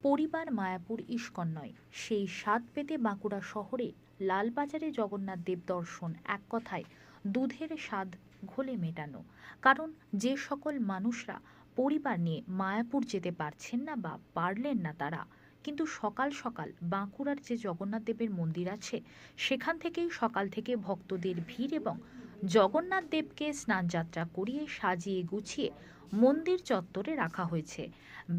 পরিবার মায়াপুর ইস্কন নয়, সেই স্বাদ পেতে বাঁকুড়া শহরে লালবাজারে জগন্নাথ দেব দর্শন এক কথায় দুধের স্বাদ ঘোলে মেটানো। কারণ যে সকল মানুষরা পরিবার নিয়ে মায়াপুর যেতে পারছেন না বা পারলেন না, তারা কিন্তু সকাল সকাল বাঁকুড়ার যে জগন্নাথ দেবের মন্দির আছে সেখান থেকেই সকাল থেকে ভক্তদের ভিড় এবং জগন্নাথ দেবকে স্নানযাত্রা করিয়ে সাজিয়ে গুছিয়ে মন্দির চত্বরে রাখা হয়েছে।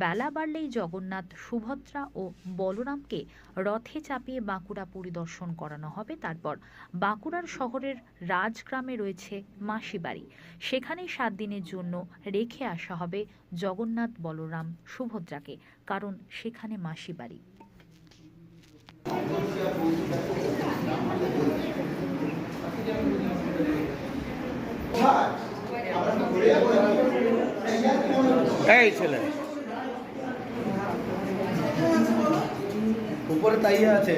বেলা বাড়লেই জগন্নাথ, সুভদ্রা ও বলরামকে রথে চাপিয়ে বাঁকুড়া পরিদর্শন করানো হবে। তারপর বাঁকুড়ার শহরের রাজগ্রামে রয়েছে মাসিবাড়ি, সেখানে 7 দিনের জন্য রেখে আসা হবে জগন্নাথ, বলরাম, সুভদ্রাকে, কারণ সেখানে মাসিবাড়ি। এই ছেলে উপরে তাইয়া আছে।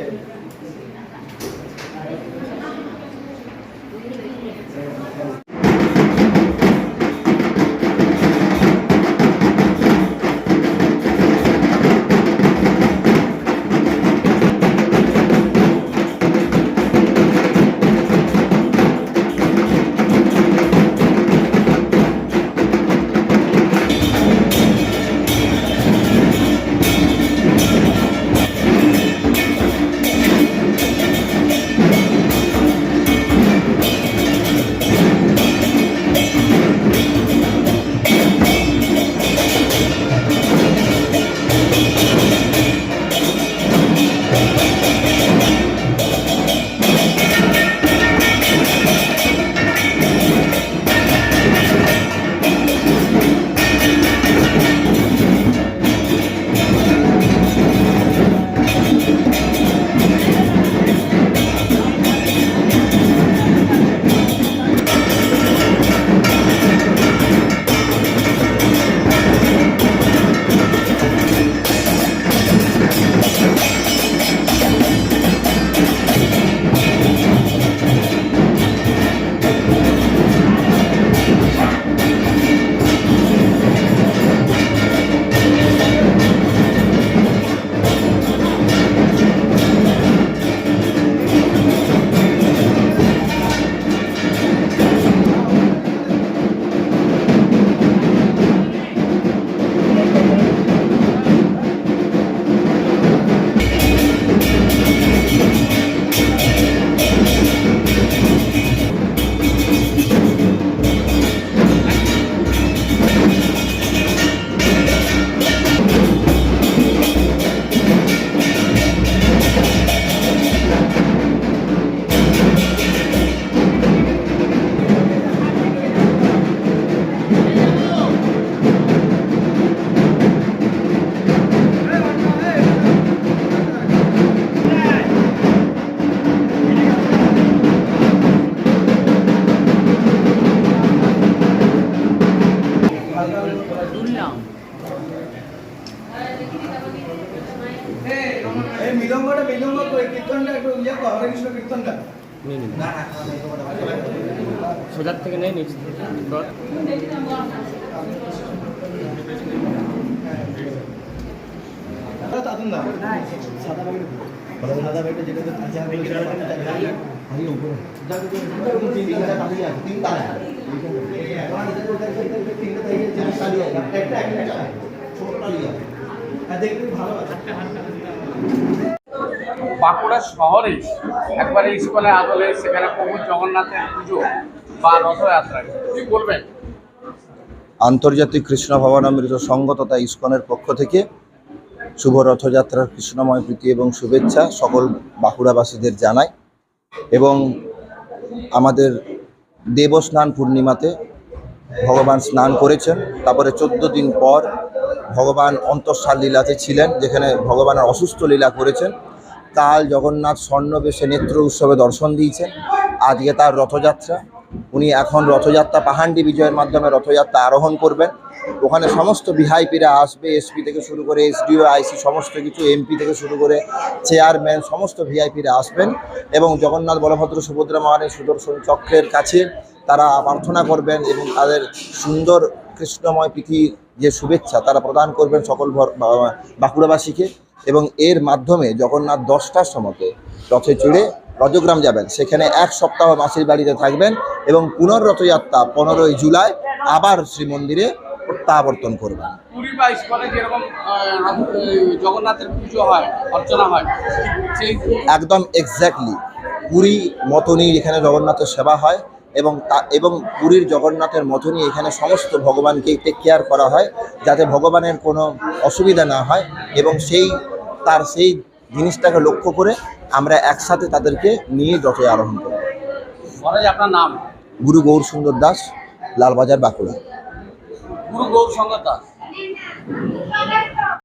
সোজার থেকে নেই নিচ বাঁকুড়া শহরে একবারে ইস্কনের আদলে সেখানে প্রভু জগন্নাথের পুজো বা রথযাত্রা কি বলবেন? আন্তর্জাতিক কৃষ্ণ ভবনামৃত সংঘ তথা ইস্কনের পক্ষ থেকে শুভ রথযাত্রার কৃষ্ণময় প্রীতি এবং শুভেচ্ছা সকল বাঁকুড়াবাসীদের জানাই। এবং আমাদের দেবস্নান পূর্ণিমাতে ভগবান স্নান করেছেন, তারপরে 14 দিন পর ভগবান অন্তঃসার লীলাতে ছিলেন, যেখানে ভগবানের অসুস্থ লীলা করেছেন। কাল জগন্নাথ স্বর্ণবেশে নেত্র উৎসবে দর্শন দিয়েছেন। আজকে তার রথযাত্রা। উনি এখন রথযাত্রা পাহান্ডি বিজয়ের মাধ্যমে রথযাত্রা আরোহণ করবেন। ওখানে সমস্ত ভিআইপিরা আসবে, এসপি থেকে শুরু করে এসডিও, আইসি, সমস্ত কিছু, এমপি থেকে শুরু করে চেয়ারম্যান, সমস্ত ভিআইপিরা আসবেন এবং জগন্নাথ, বলভদ্র, সুভদ্রা মহারানীর সুদর্শন চক্রের কাছে তারা প্রার্থনা করবেন এবং তাদের সুন্দর কৃষ্ণময় প্রীতির যে শুভেচ্ছা তারা প্রদান করবেন সকল বাঁকুড়াবাসীকে, এবং এর মাধ্যমে জগন্নাথ 10টার সময়তে রথে চড়ে রজগ্রাম যাবেন, সেখানে 1 সপ্তাহ মাসির বাড়িতে থাকবেন এবং পুনর্রথযাত্রা 15ই জুলাই আবার শ্রীমন্দিরে প্রত্যাবর্তন করবেন। পুরী বা ইস্কনে যেরকম জগন্নাথের পুজো হয়, অর্চনা হয়, সেই একদম এক্স্যাক্টলি পুরী মতনই এখানে জগন্নাথের সেবা হয়, এবং পুরীর জগন্নাথের মতনই এখানে সমস্ত ভগবানকে টেক কেয়ার করা হয় যাতে ভগবানের কোনো অসুবিধা না হয়, এবং সেই জিনিসটাকে লক্ষ্য করে আমরা একসাথে তাদেরকে নিয়ে রথে আরোহণ করি। মহারাজ আপনার নাম? গুরু গৌর সুন্দর দাস, লালবাজার, বাঁকুড়া। গুরু গৌর সুন্দর দাস।